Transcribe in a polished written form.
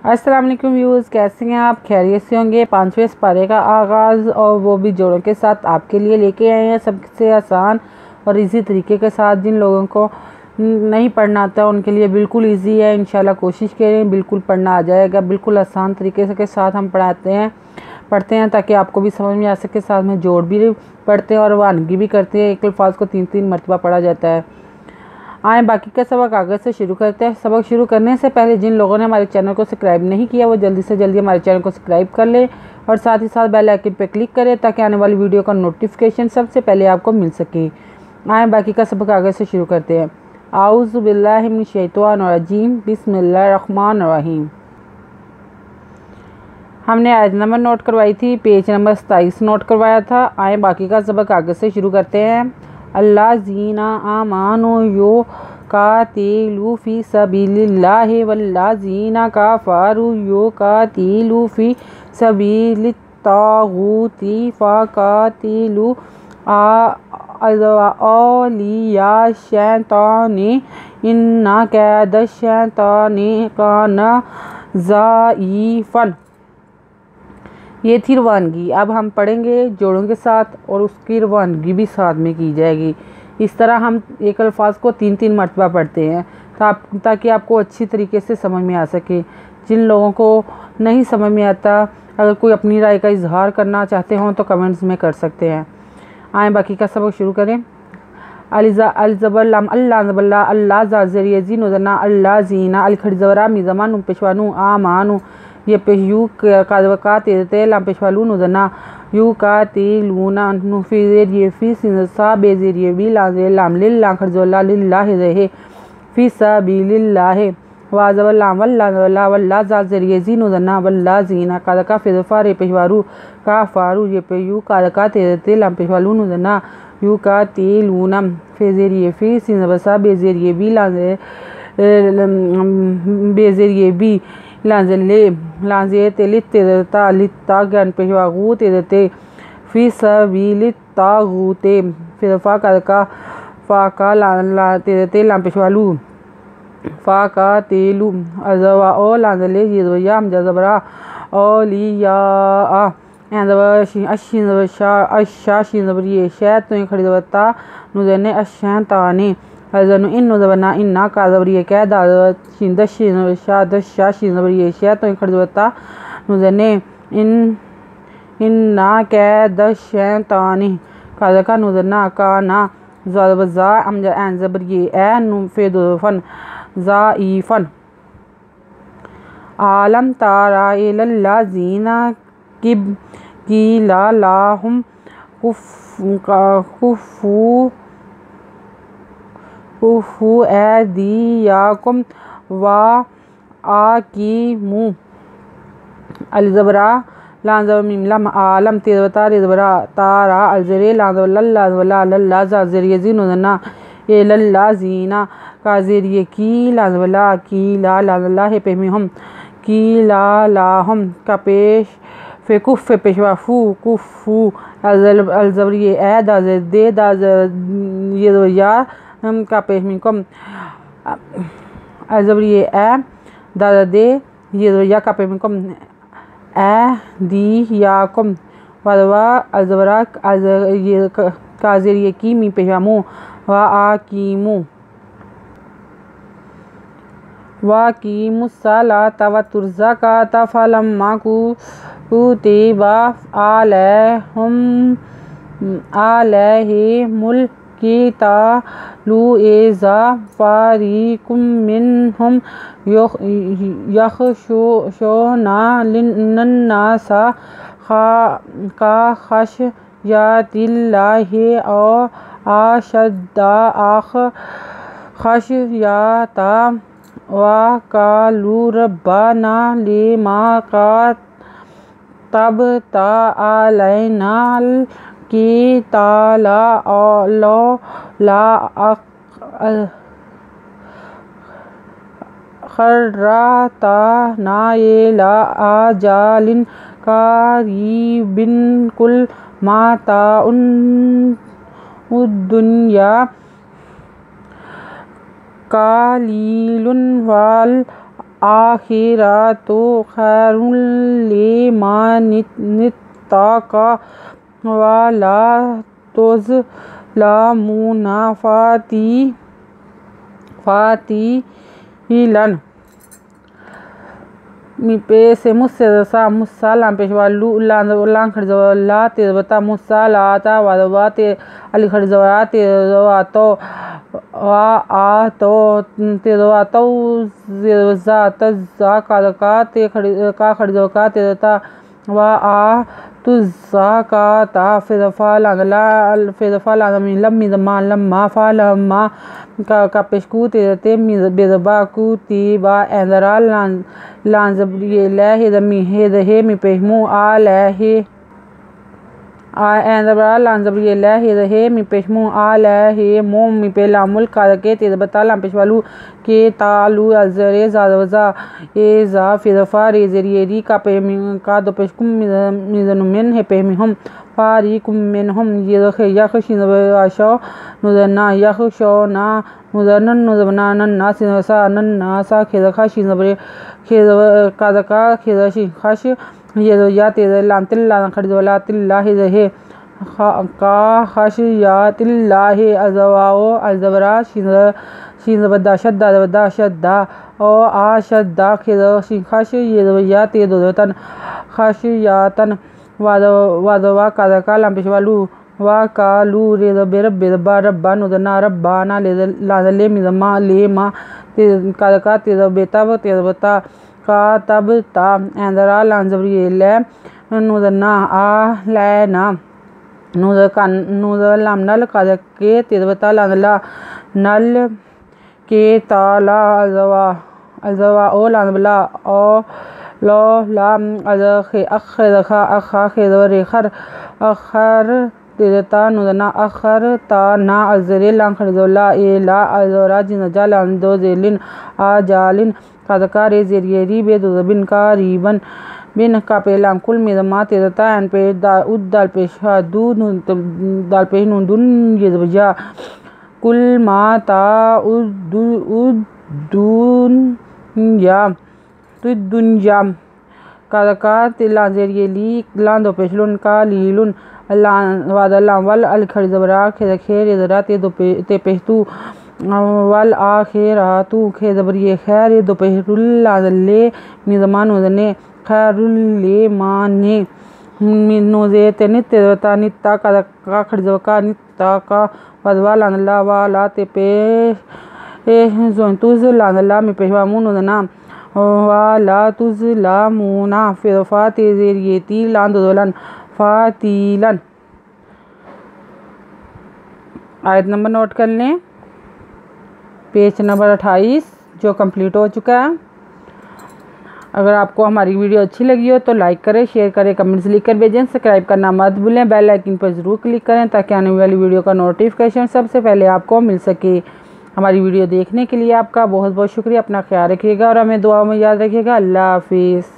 अस्सलाम वालेकुम व्यूअर्स, कैसे हैं आप? खैरियत से होंगे। 5वें पारे का आगाज़ और वो भी जोड़ों के साथ आपके लिए लेके आए हैं, सबसे आसान और इजी तरीके के साथ। जिन लोगों को नहीं पढ़ना आता उनके लिए बिल्कुल इजी है। इंशाल्लाह कोशिश करें, बिल्कुल पढ़ना आ जाएगा। बिल्कुल आसान तरीके से के साथ हम पढ़ते हैं ताकि आपको भी समझ में आ सके। साथ में जोड़ भी पढ़ते हैं और वानगी भी करते हैं। एक अल्फाज को 3-3 मरतबा पढ़ा जाता है। आए बाकी का सबक आगे से शुरू करते हैं। सबक शुरू करने से पहले जिन लोगों ने हमारे चैनल को सब्सक्राइब नहीं किया वो जल्दी से जल्दी हमारे चैनल को सब्सक्राइब कर ले और साथ ही साथ बेल आइकन पर क्लिक करें ताकि आने वाली वीडियो का नोटिफिकेशन सबसे पहले आपको मिल सके। आए बाकी का सबक आगे से शुरू करते हैं। आऊज़ु बिल्लाहि मिनश शैतानिर रजीम, बिस्मिल्लाहिर रहमानिर रहीम। हमने आयत नंबर नोट करवाई थी, पेज नंबर 27 नोट करवाया था। आए बाकी का सबक आगे से शुरू करते हैं। अल्लाह जीना आमानो यो कातिलू फी सबीलिल्लाहि वल्लाजीना काफारू यो कातिलू फी सबीलित तागूती फ़कातिलू औलिया शैतानी इन्ना कैद शैतानी काना ज़ाइफ़न। ये थी रवानगी। अब हम पढ़ेंगे जोड़ों के साथ और उसकी रवानगी भी साथ में की जाएगी। इस तरह हम एक अल्फाज को 3-3 मरतबा पढ़ते हैं ताकि आपको अच्छी तरीके से समझ में आ सके। जिन लोगों को नहीं समझ में आता, अगर कोई अपनी राय का इजहार करना चाहते हों तो कमेंट्स में कर सकते हैं। आए बाकी का सबक शुरू करें। अलजबरलाम अल्लाह जबल्ला अल्लाह ज़ाज़रिया जी नज़रना अल्लाह जीना अलखड़जवरा मिज़मानु पेशवानु आमानु ये पेशयू कादवका तेरते लाम पेशवालू नज़रना यू का तेलूना नुफिज़ेर ये फ़ी सिनसा बेज़ेर ये भी लाज़े लाम लिल्ला खड़जवला लिल्लाहि रहे फ़ी सबीलिल्लाहि वाज़वल्लाम वल्ला वल्ला ज़ाज़रिया जी नज़रना वल्ला जीना कादका फ़िज़फ़ा रे पेशवारू का फ़ारू ये पेशयू कादका तेरते लाम पेशवालू नज़रना यू का तेलूना फ़िज़ेर ये फ़ी सिनसा बेज़ेर ये भी लाज़े बेज़ेर ये भी लाज़े तेलित तेरता लित्ता गन पेशवागू तेरते फ़ी सबीलित तागूते फ़िज़फ़ा कादका फ़ाका ला तेरते लाम पेशवालू फ़ाका तेलू अज़वा ओ लाज़ले यज़वया हमजा ज़बरा औलिया अशा शिनबरी शै तो खड़ी ज़बता नुज़ने अशैताने अज़नु इन नुज़बना इन्ना काज़बरी कै दाद शिंदश शादशा शिनबरी शै तो खड़ी ज़बता नुज़ने इन्ना कै दशैताने काज़का नुज़ना काना ज़ा हमजा एन ज़बरी ए नुफ़ेदुफ़न ज़ाइफ़न। आलम तारा इलल्लाज़ीना कीला लाहुम कुफ़ू ऐदियाकुम वा आकीमू अलज़बरा लाज़ब मिमलम आलम तेज़बता रेज़बरा तारा अलज़रे लाज़वल्ला लल्ला ज़ाज़रिया जी नज़रना एलल्लाज़ीना काज़रिया की लाज़वल्ला कीला लाज़ल्ला है पेमिहुम कीला लाहुम का पेश फ़ेकुफ़ पेशवाफ़ू कुफ़ू अलज़बरी ए दाज़दे दाज़या का पेशमिकुम अलज़बरी ए दाज़दे यज़या का पेशमिकुम ए दी याकुम वदवा अलज़बरा काज़रिया की मी पेशवामू वा आकीमू वाकीमुस्सलाता व तुर्ज़काता फलम्मा कुतिबा अलैहिमुल क़ितालु इज़ा फ़रीक़ुम मिनहुम यख़शूना लिन्नासा का ख़शयतिल्लाहि औ अशद्दा ख़शयता वक़ालू रब्बना लिमा कतबता अलैनाल क़िताला लौला अख़रतना इला अजालिन क़रीबिन कुल माताउन उद्दुन्या कालीलुन वाल आखिरतु खैरुल लिमन इत्तका वला तुज़लमूना फातिलन। मी पे से मुस्से सा मुस्सा लाम पेशवा लू लांग खड़ी जवा ला ते बता मुस्सा लाता वादवा ते अली खड़ी जवा ते जवा तो वा आ तो ते जवा तो जा तजा का ते खड़ी का खड़ी जवा का ते ता वा आ तुजा का ता फिर फा ला मी लम्मी मा लम्मा फा लम्मा का पेशकू ते मी बेदबा कू ती बा एंदरा लांजबरियला हे मी पेशमू आ ले हे आ एंदरा लांजबरियला हे मी पेशमू आ ले हे मो मी पे लामुल का के ते बता लाम पेशवालू के तालू अजरे जादवजा ए जा फिरफा रेजरियरी का पे का दो पेशकुम मिजनुमिन है पे हम फारी कुम मिन हम ये यखशिन आशा नुदना यखशोना नुदनन नुदबना नन्ना सिनसा नन्ना सा खेदखा शिनबरे खेद कादका खेदशी खश ये या ते लाम तिल्ला खड़जोला तिल्ला हे का खश या तिल्ला हे अजवाओ अजबरा शिनबदा शद्दा ओ आ शद्दा खेद खश ये या ते दोतन खश या तन वादवा कादका लाम पेशवालू वा कालू रे बेरब्बा रब्बा नुदना रब्बाना ले मिजमा ले मा ते कादका ते बेता ते बता का तब ता एंदरा लांजबरियला नुदना आ लेना नुद लाम नल कादके ते बता लांदला नल के ताला अजवा ओ लांदबला ओ लो लाम अजखे अखरखा अखा खेदरे खर अखर तेता नुदना अखर ता ना अजरे लांग खड़जोला ए ला अजरा जिनजा लांदो जेलिन आ जालिन कादका रे जेरियरी बेदुबिन का रीबन बिन का पेलाम कुल मिदमा तेता एन पे दाल पेशा दाल पे नुदुन ये बजा कुल माता दुनिया कादका तिला जेरियली लांदो पेशलुन का लीलुन वादल अल खड़ी जबरा खेर इधरा ते पेशतू वल आखिरतु खेदबरिये खैर दो पेहरुल ले मिजमान वदने खैरुल माने मिनोजे ते नित्य नित्ता का खड़जका नित्ता का वदवा लांदला वाला ते पे तुज लांदला मी पेशवा मुनोदना वाला तुजला मुना फिर फातिजेरियती लांदोलन फातिलन। आयत नंबर नोट कर लें, पेज नंबर 28 जो कंप्लीट हो चुका है। अगर आपको हमारी वीडियो अच्छी लगी हो तो लाइक करें, शेयर करें, कमेंट्स लिखकर भेजें। सब्सक्राइब करना मत भूलें, बेल आइकन पर ज़रूर क्लिक करें ताकि आने वाली वीडियो का नोटिफिकेशन सबसे पहले आपको मिल सके। हमारी वीडियो देखने के लिए आपका बहुत बहुत शुक्रिया। अपना ख्याल रखिएगा और हमें दुआ में याद रखिएगा। अल्लाह हाफिज़।